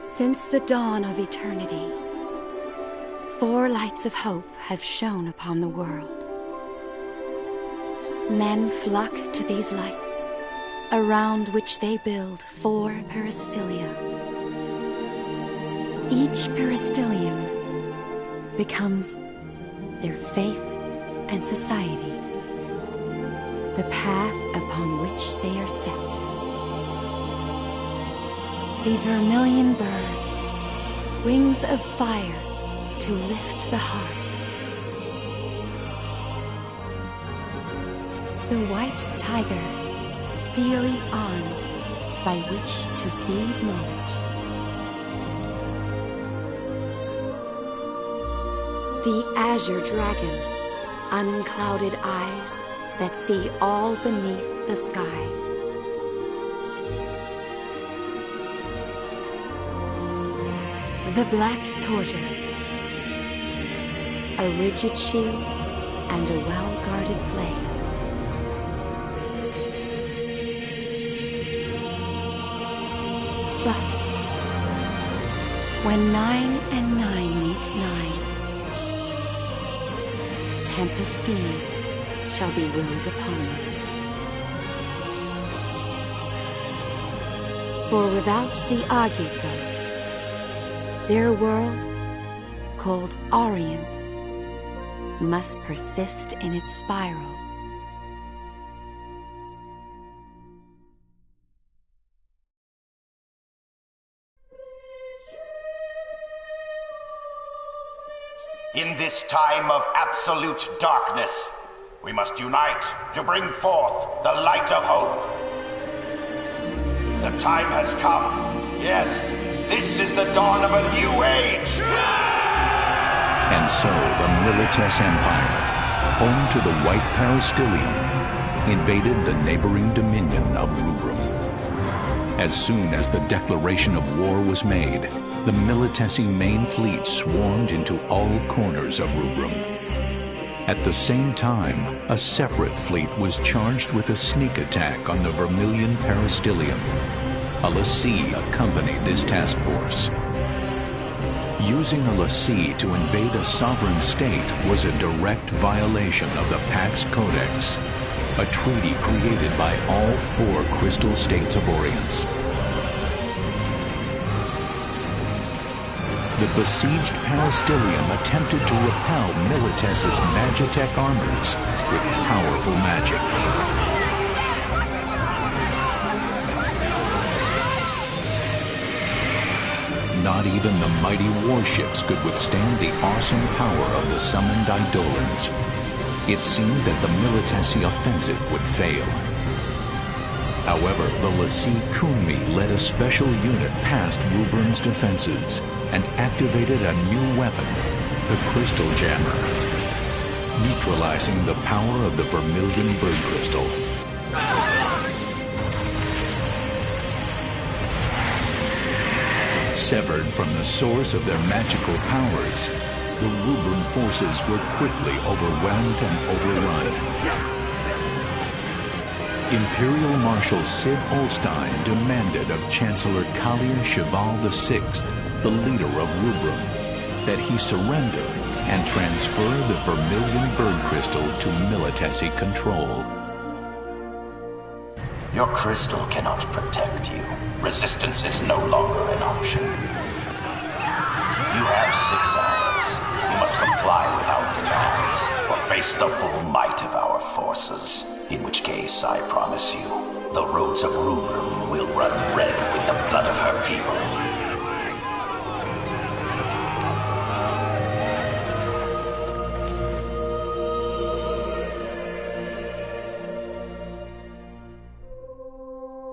Since the dawn of eternity, 4 lights of hope have shone upon the world. Men flock to these lights, around which they build 4 peristylia. Each peristylium becomes their faith and society, the path upon which they are set. The vermilion bird, wings of fire to lift the heart. The white tiger, steely arms by which to seize knowledge. The azure dragon, unclouded eyes that see all beneath the sky. The black tortoise, a rigid shield and a well-guarded blade. But when 9 and 9 meet 9, Tempus Finis shall be willed upon them. For without the Agito, their world, called Orience, must persist in its spiral. In this time of absolute darkness, we must unite to bring forth the light of hope. The time has come, yes. This is the dawn of a new age! And so the Milites Empire, home to the White Peristylium, invaded the neighboring dominion of Rubrum. As soon as the declaration of war was made, the Militesi main fleet swarmed into all corners of Rubrum. At the same time, a separate fleet was charged with a sneak attack on the Vermilion Peristylium. A lessee accompanied this task force. Using a lessee to invade a sovereign state was a direct violation of the Pax Codex, a treaty created by all 4 crystal states of Orience. The besieged Peristylium attempted to repel Milites's Magitech armors with powerful magic. Not even the mighty warships could withstand the awesome power of the summoned Eidolons. It seemed that the Militesi offensive would fail. However, the lessee Kunmi led a special unit past Rubrum's defenses and activated a new weapon, the Crystal Jammer, neutralizing the power of the Vermilion Bird Crystal. Severed from the source of their magical powers, the Rubrum forces were quickly overwhelmed and overrun. Imperial Marshal Sid Olstein demanded of Chancellor Kalia Cheval VI, the leader of Rubrum, that he surrender and transfer the Vermilion Bird Crystal to Militesi control. Your crystal cannot protect you. Resistance is no longer an option. You have 6 hours. You must comply with our demands, or face the full might of our forces. In which case, I promise you, the roads of Rubrum will run red with the blood of her people.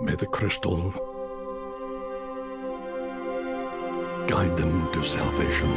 May the crystal guide them to salvation.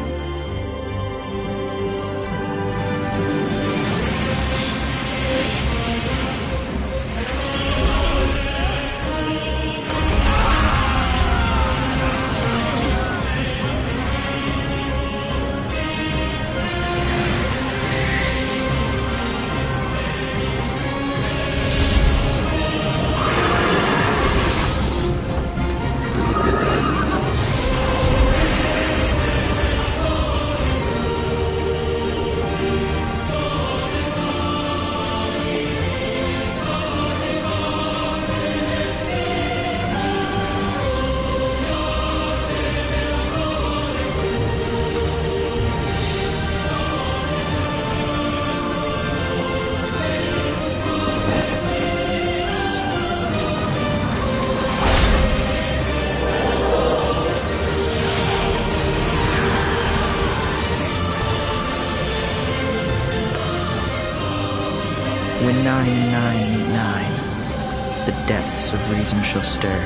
when 9 and 9 meet 9, the depths of reason shall stir.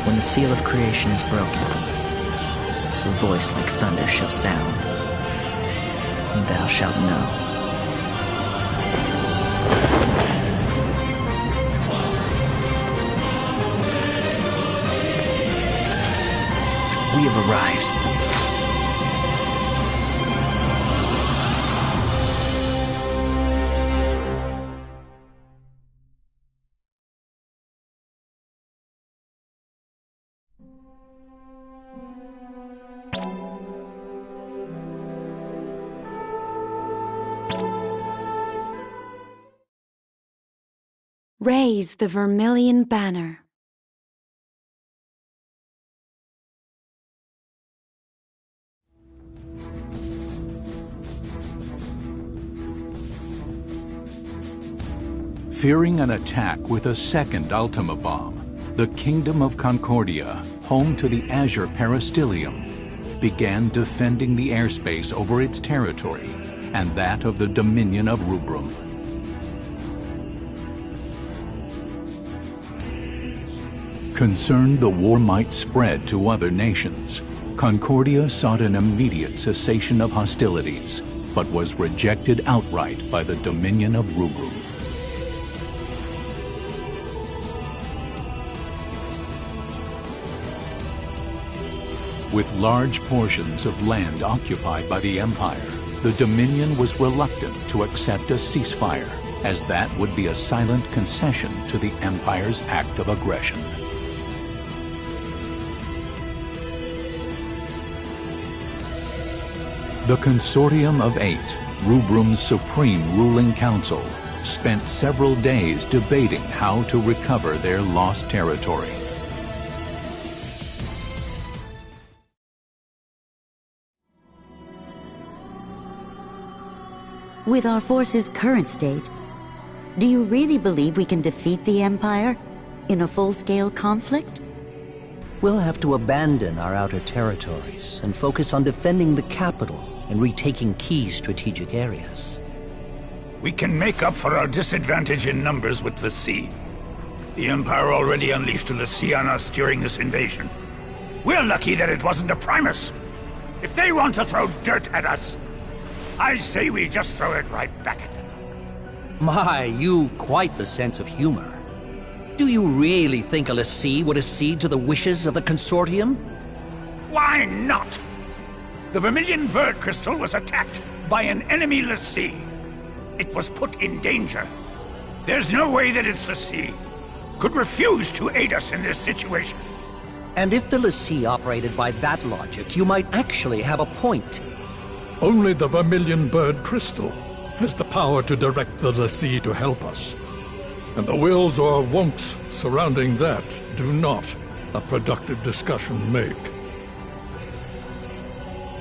When the seal of creation is broken, a voice like thunder shall sound, and thou shalt know. We have arrived. Raise the vermilion banner. Fearing an attack with a second Ultima bomb, the Kingdom of Concordia, home to the Azure Peristilium, began defending the airspace over its territory and that of the Dominion of Rubrum. Concerned the war might spread to other nations, Concordia sought an immediate cessation of hostilities, but was rejected outright by the Dominion of Rubrum. With large portions of land occupied by the Empire, the Dominion was reluctant to accept a ceasefire, as that would be a silent concession to the Empire's act of aggression. The Consortium of Eight, Rubrum's supreme ruling council, spent several days debating how to recover their lost territory. With our force's current state, do you really believe we can defeat the Empire in a full-scale conflict? We'll have to abandon our outer territories and focus on defending the capital and retaking key strategic areas. We can make up for our disadvantage in numbers with the sea. The Empire already unleashed the sea on us during this invasion. We're lucky that it wasn't a Primus. If they want to throw dirt at us, I say we just throw it right back at them. My, you've quite the sense of humor. Do you really think a lessee would accede to the wishes of the Consortium? Why not? The Vermilion Bird Crystal was attacked by an enemy lessee. It was put in danger. There's no way that its lessee could refuse to aid us in this situation. And if the lessee operated by that logic, you might actually have a point. Only the Vermilion Bird Crystal has the power to direct the lessee to help us. And the wills or won'ts surrounding that do not a productive discussion make.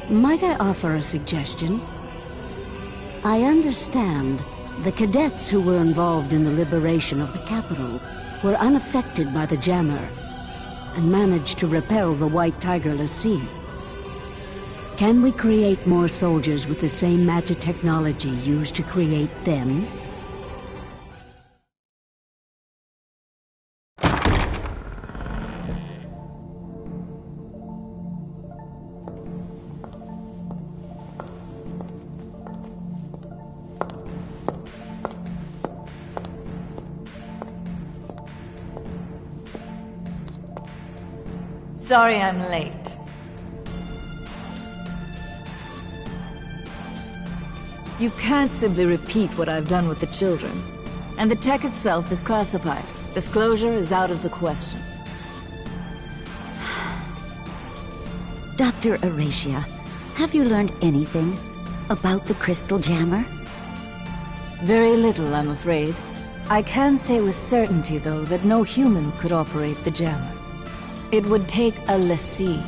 Might I offer a suggestion? I understand the cadets who were involved in the liberation of the capital were unaffected by the jammer and managed to repel the White Tiger lessee. Can we create more soldiers with the same magic technology used to create them? Sorry I'm late. You can't simply repeat what I've done with the children. And the tech itself is classified. Disclosure is out of the question. Dr. Aracia, have you learned anything about the crystal jammer? Very little, I'm afraid. I can say with certainty, though, that no human could operate the jammer. It would take a lessee.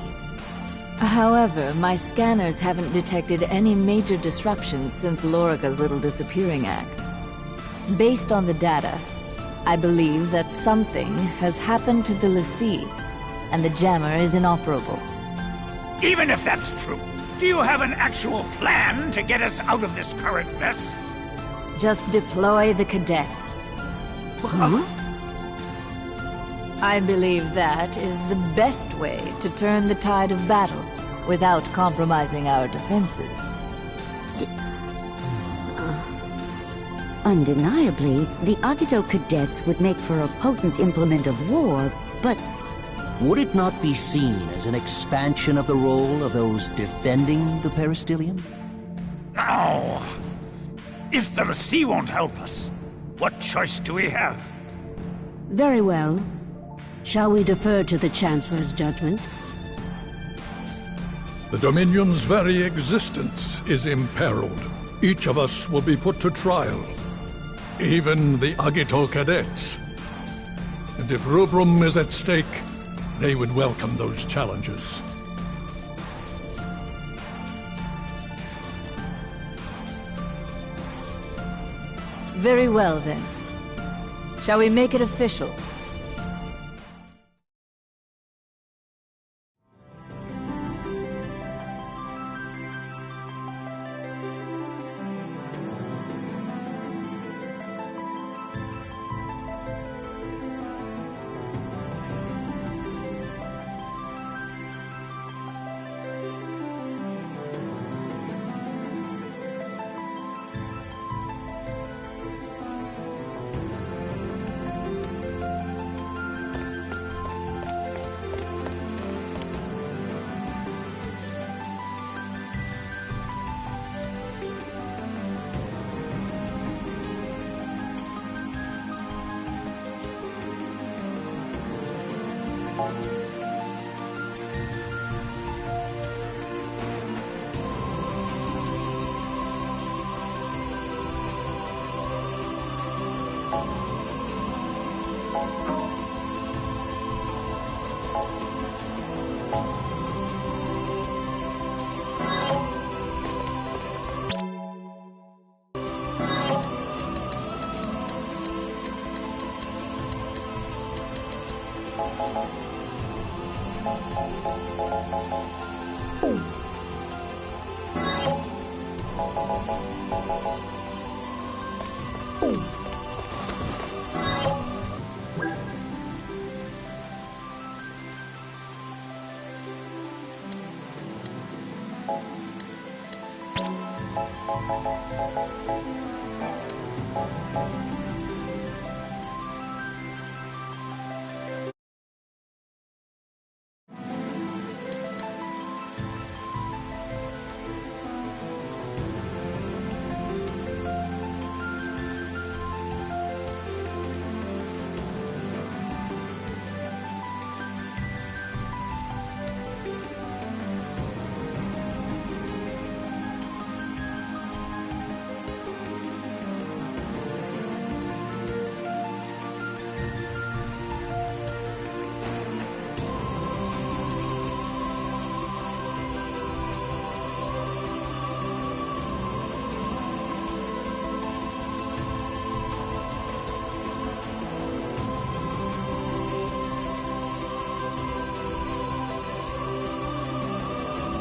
However, my scanners haven't detected any major disruptions since Lorica's little disappearing act. Based on the data, I believe that something has happened to the lessee, and the jammer is inoperable. Even if that's true, do you have an actual plan to get us out of this current mess? Just deploy the cadets. I believe that is the best way to turn the tide of battle without compromising our defenses. Undeniably, the Agito cadets would make for a potent implement of war, but... Would it not be seen as an expansion of the role of those defending the peristilium? No! If the sea won't help us, what choice do we have? Very well. Shall we defer to the Chancellor's judgment? The Dominion's very existence is imperiled. Each of us will be put to trial. Even the Agito cadets. And if Rubrum is at stake, they would welcome those challenges. Very well, then. Shall we make it official?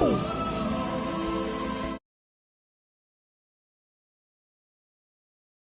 Oh.